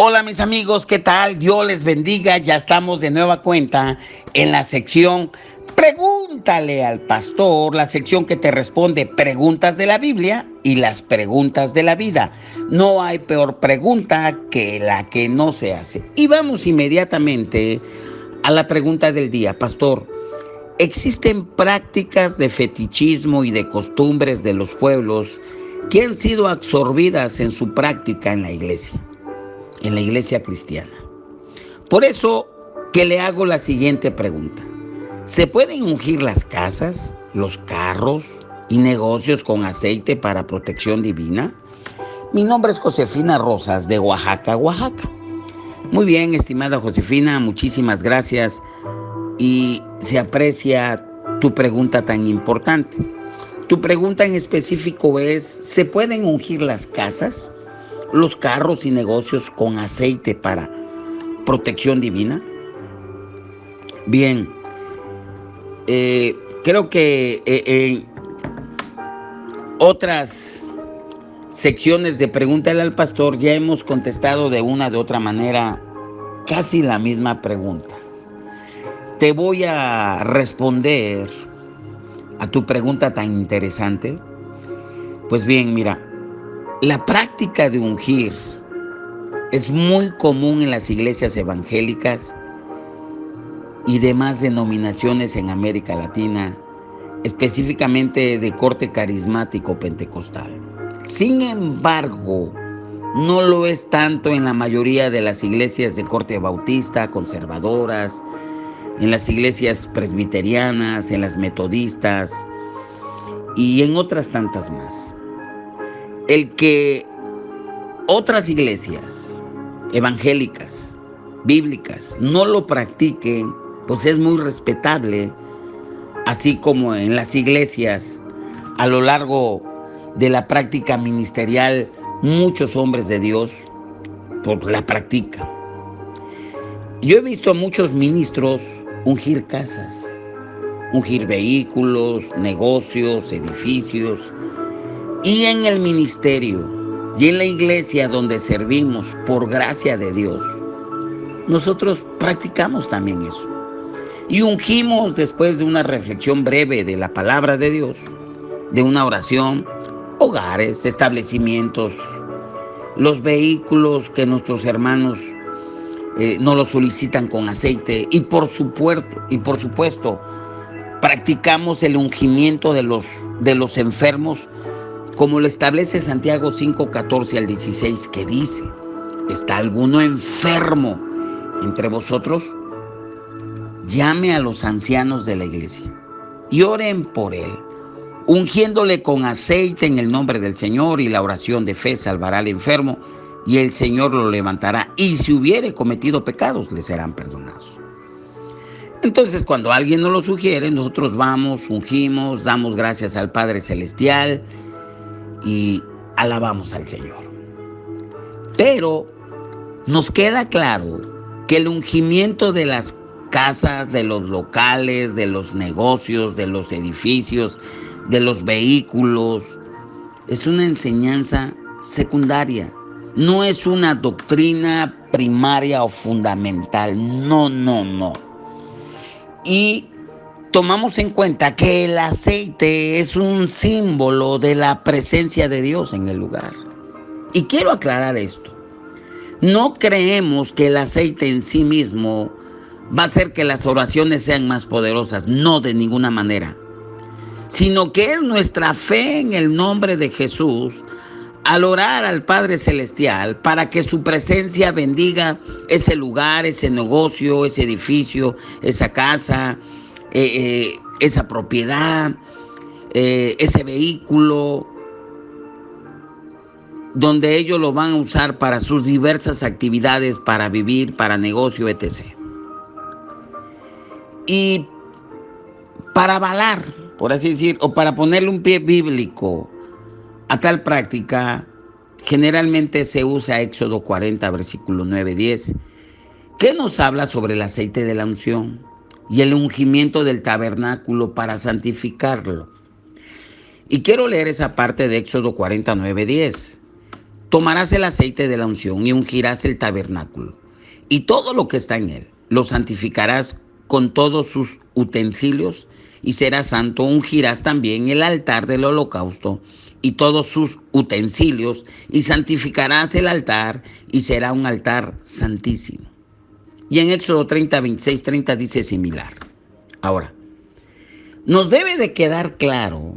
Hola mis amigos, ¿qué tal? Dios les bendiga. Ya estamos de nueva cuenta en la sección Pregúntale al Pastor, la sección que te responde preguntas de la Biblia y las preguntas de la vida. No hay peor pregunta que la que no se hace. Y vamos inmediatamente a la pregunta del día. Pastor, ¿existen prácticas de fetichismo y de costumbres de los pueblos que han sido absorbidas en su práctica en la iglesia cristiana? Por eso que le hago la siguiente pregunta. ¿Se pueden ungir las casas, los carros y negocios con aceite para protección divina? Mi nombre es Josefina Rosas de Oaxaca, Oaxaca. Muy bien, estimada Josefina, muchísimas gracias y se aprecia tu pregunta tan importante. Tu pregunta en específico es, ¿se pueden ungir las casas, los carros y negocios con aceite para protección divina? Bien, creo que en otras secciones de Pregúntale al Pastor ya hemos contestado de una de otra manera casi la misma pregunta. Te voy a responder a tu pregunta tan interesante. Pues bien, mira, la práctica de ungir es muy común en las iglesias evangélicas y demás denominaciones en América Latina, específicamente de corte carismático pentecostal. Sin embargo, no lo es tanto en la mayoría de las iglesias de corte bautista, conservadoras, en las iglesias presbiterianas, en las metodistas y en otras tantas más. El que otras iglesias evangélicas, bíblicas, no lo practiquen, pues es muy respetable, así como en las iglesias a lo largo de la práctica ministerial, muchos hombres de Dios pues la practican. Yo he visto a muchos ministros ungir casas, ungir vehículos, negocios, edificios, y en el ministerio y en la iglesia donde servimos por gracia de Dios, nosotros practicamos también eso. Y ungimos después de una reflexión breve de la palabra de Dios, de una oración, hogares, establecimientos, los vehículos que nuestros hermanos nos los solicitan con aceite y por supuesto, practicamos el ungimiento de los enfermos, como lo establece Santiago 5:14 al 16, que dice: ¿está alguno enfermo entre vosotros? Llame a los ancianos de la iglesia y oren por él, ungiéndole con aceite en el nombre del Señor, y la oración de fe salvará al enfermo y el Señor lo levantará, y si hubiere cometido pecados le serán perdonados. Entonces, cuando alguien nos lo sugiere, nosotros vamos, ungimos, damos gracias al Padre Celestial y alabamos al Señor. Pero nos queda claro que el ungimiento de las casas, de los locales, de los negocios, de los edificios, de los vehículos, es una enseñanza secundaria. No es una doctrina primaria o fundamental. No. Y tomamos en cuenta que el aceite es un símbolo de la presencia de Dios en el lugar. Y quiero aclarar esto. No creemos que el aceite en sí mismo va a hacer que las oraciones sean más poderosas. No, de ninguna manera. Sino que es nuestra fe en el nombre de Jesús al orar al Padre Celestial para que su presencia bendiga ese lugar, ese negocio, ese edificio, esa casa, esa propiedad, ese vehículo, donde ellos lo van a usar para sus diversas actividades, para vivir, para negocio, etc. Y para avalar, por así decir, o para ponerle un pie bíblico a tal práctica, generalmente se usa Éxodo 40, versículo 9-10, que nos habla sobre el aceite de la unción y el ungimiento del tabernáculo para santificarlo. Y quiero leer esa parte de Éxodo 49:10. Tomarás el aceite de la unción y ungirás el tabernáculo y todo lo que está en él. Lo santificarás con todos sus utensilios y será santo. Ungirás también el altar del holocausto y todos sus utensilios y santificarás el altar y será un altar santísimo. Y en Éxodo 30, 26, 30 dice similar. Ahora, nos debe de quedar claro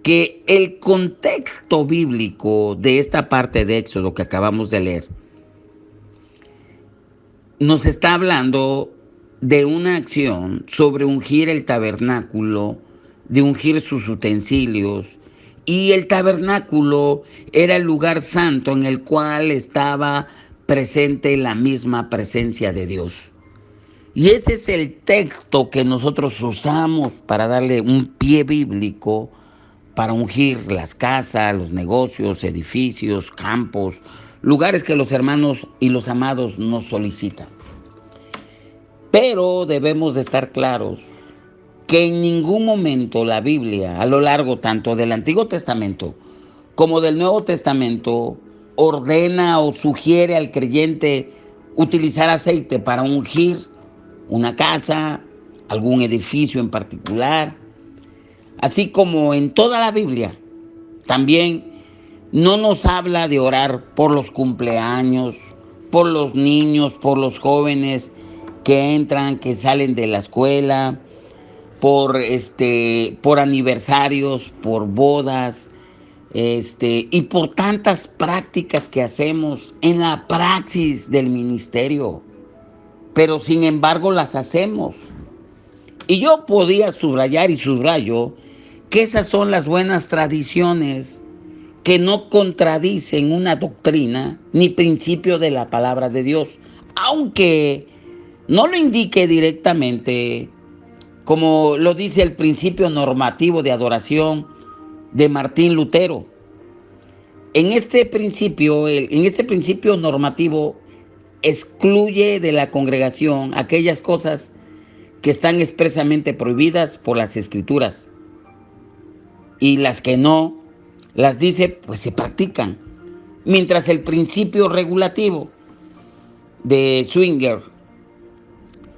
que el contexto bíblico de esta parte de Éxodo que acabamos de leer nos está hablando de una acción sobre ungir el tabernáculo, de ungir sus utensilios. Y el tabernáculo era el lugar santo en el cual estaba presente la misma presencia de Dios. Y ese es el texto que nosotros usamos para darle un pie bíblico para ungir las casas, los negocios, edificios, campos, lugares que los hermanos y los amados nos solicitan. Pero debemos de estar claros que en ningún momento la Biblia, a lo largo tanto del Antiguo Testamento como del Nuevo Testamento, ordena o sugiere al creyente utilizar aceite para ungir una casa, algún edificio en particular. Así como en toda la Biblia, también no nos habla de orar por los cumpleaños, por los niños, por los jóvenes que entran, que salen de la escuela, por aniversarios, por bodas, y por tantas prácticas que hacemos en la praxis del ministerio. Pero sin embargo las hacemos. Y yo podía subrayar y subrayo que esas son las buenas tradiciones que no contradicen una doctrina ni principio de la palabra de Dios, aunque no lo indique directamente, como lo dice el principio normativo de adoración de Martín Lutero. En este principio normativo excluye de la congregación aquellas cosas que están expresamente prohibidas por las Escrituras, y las que no las dice, pues se practican. Mientras el principio regulativo de Swinger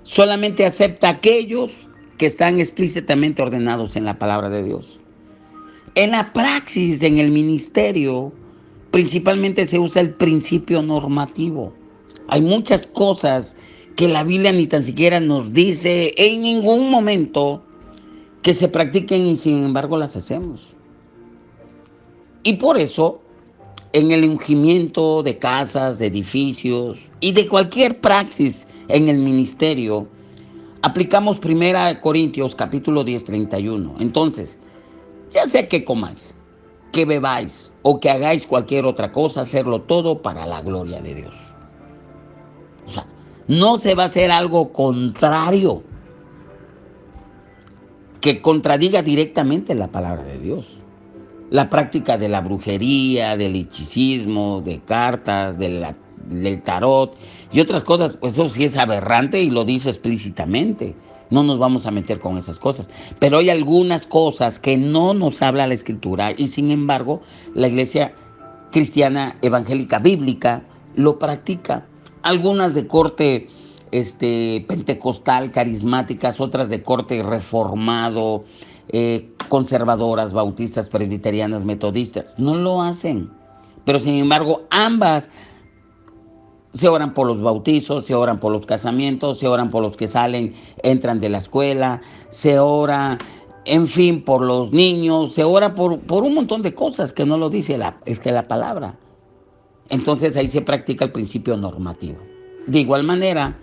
solamente acepta aquellos que están explícitamente ordenados en la palabra de Dios. En la praxis, en el ministerio, principalmente se usa el principio normativo. Hay muchas cosas que la Biblia ni tan siquiera nos dice en ningún momento que se practiquen, y sin embargo las hacemos. Y por eso, en el ungimiento de casas, de edificios y de cualquier praxis en el ministerio, aplicamos 1 Corintios capítulo 10, 31. Entonces, ya sea que comáis, que bebáis o que hagáis cualquier otra cosa, hacerlo todo para la gloria de Dios. O sea, no se va a hacer algo contrario que contradiga directamente la palabra de Dios. La práctica de la brujería, del hechicismo, de cartas, del tarot y otras cosas, pues eso sí es aberrante y lo dice explícitamente. No nos vamos a meter con esas cosas. Pero hay algunas cosas que no nos habla la Escritura y sin embargo la iglesia cristiana evangélica bíblica lo practica. Algunas de corte pentecostal, carismáticas, otras de corte reformado, conservadoras, bautistas, presbiterianas, metodistas. No lo hacen. Pero sin embargo, ambas se oran por los bautizos, se oran por los casamientos, se oran por los que entran de la escuela, se ora, en fin, por los niños, se ora por un montón de cosas que no lo dice la palabra. Entonces ahí se practica el principio normativo. De igual manera,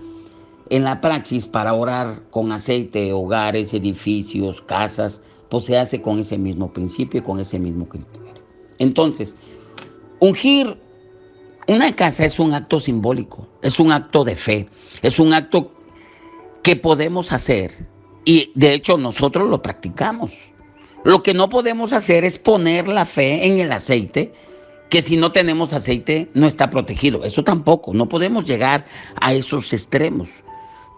en la praxis, para orar con aceite, hogares, edificios, casas, pues se hace con ese mismo principio y con ese mismo criterio. Entonces, ungir una casa es un acto simbólico, es un acto de fe, es un acto que podemos hacer y de hecho nosotros lo practicamos. Lo que no podemos hacer es poner la fe en el aceite, que si no tenemos aceite no está protegido. Eso tampoco, no podemos llegar a esos extremos.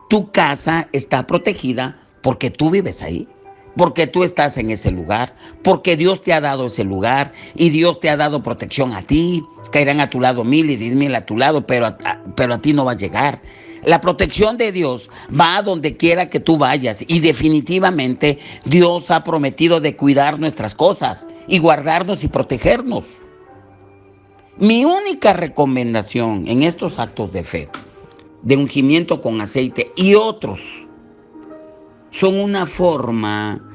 Tu casa está protegida porque tú vives ahí. porque tú estás en ese lugar, porque Dios te ha dado ese lugar y Dios te ha dado protección a ti. Caerán a tu lado 1000 y 10,000 a tu lado, pero a ti no va a llegar. La protección de Dios va a donde quiera que tú vayas y definitivamente Dios ha prometido de cuidar nuestras cosas y guardarnos y protegernos. Mi única recomendación en estos actos de fe, de ungimiento con aceite y otros, son una forma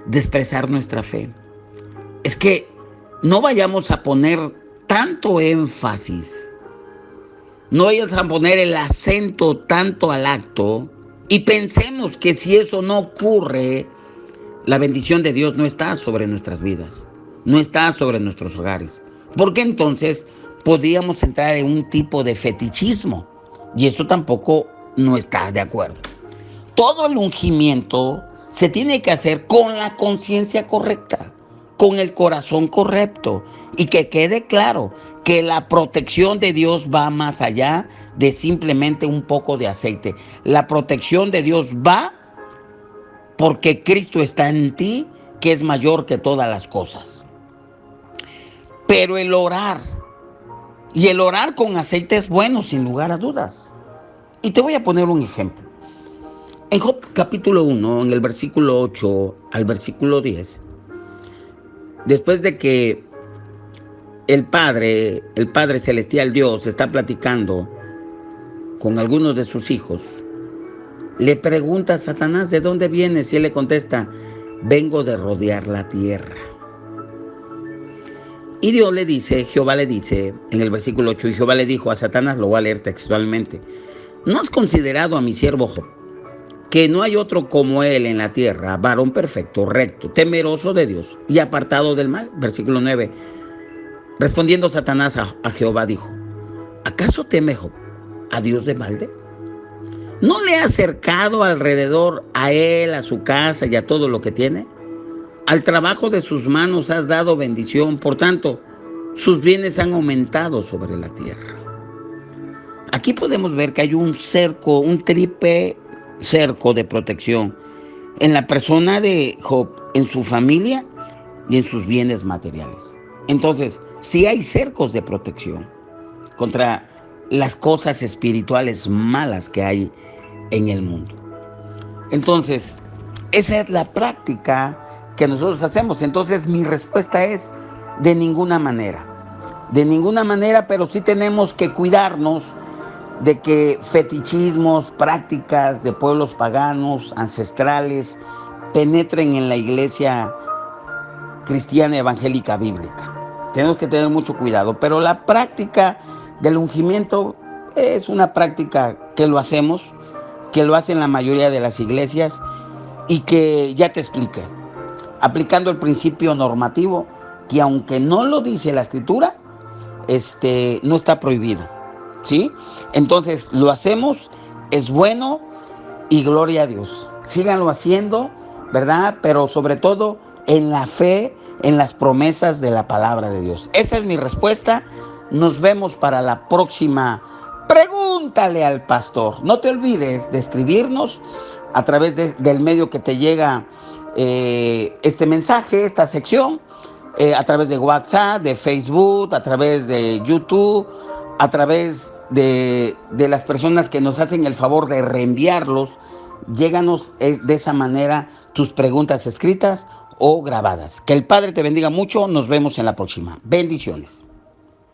de expresar nuestra fe. Es que no vayamos a poner tanto énfasis, no vayamos a poner el acento tanto al acto y pensemos que si eso no ocurre, la bendición de Dios no está sobre nuestras vidas, no está sobre nuestros hogares. Porque entonces podríamos entrar en un tipo de fetichismo y eso tampoco no está de acuerdo. Todo el ungimiento se tiene que hacer con la conciencia correcta, con el corazón correcto y que quede claro que la protección de Dios va más allá de simplemente un poco de aceite. La protección de Dios va porque Cristo está en ti, que es mayor que todas las cosas. Pero el orar, y el orar con aceite es bueno, sin lugar a dudas. Y te voy a poner un ejemplo. En Job capítulo 1, en el versículo 8 al versículo 10, después de que el Padre Celestial Dios está platicando con algunos de sus hijos, le pregunta a Satanás, ¿de dónde vienes? Y él le contesta, vengo de rodear la tierra. Y Dios le dice, Jehová le dice, en el versículo 8, y Jehová le dijo a Satanás, lo voy a leer textualmente, ¿no has considerado a mi siervo Job, que no hay otro como él en la tierra, varón perfecto, recto, temeroso de Dios y apartado del mal? Versículo 9, respondiendo Satanás a Jehová dijo, ¿acaso teme Job a Dios de balde? ¿No le ha acercado alrededor a él, a su casa y a todo lo que tiene? Al trabajo de sus manos has dado bendición, por tanto, sus bienes han aumentado sobre la tierra. Aquí podemos ver que hay un cerco, un triple cerco de protección en la persona de Job, en su familia y en sus bienes materiales. Entonces, sí hay cercos de protección contra las cosas espirituales malas que hay en el mundo. Entonces, esa es la práctica que nosotros hacemos. Entonces, mi respuesta es de ninguna manera, pero sí tenemos que cuidarnos de que fetichismos, prácticas de pueblos paganos, ancestrales, penetren en la iglesia cristiana evangélica bíblica. Tenemos que tener mucho cuidado, pero la práctica del ungimiento es una práctica que lo hacemos, que lo hacen la mayoría de las iglesias y que ya te expliqué, aplicando el principio normativo, que aunque no lo dice la escritura, no está prohibido, ¿sí? Entonces lo hacemos, es bueno y gloria a Dios. Síganlo haciendo, ¿verdad? Pero sobre todo en la fe, en las promesas de la palabra de Dios. Esa es mi respuesta. Nos vemos para la próxima. Pregúntale al pastor. No te olvides de escribirnos a través del medio que te llega este mensaje, esta sección, a través de WhatsApp, de Facebook, a través de YouTube, a través de las personas que nos hacen el favor de reenviarlos. Lléganos de esa manera tus preguntas escritas o grabadas. Que el Padre te bendiga mucho. Nos vemos en la próxima. Bendiciones.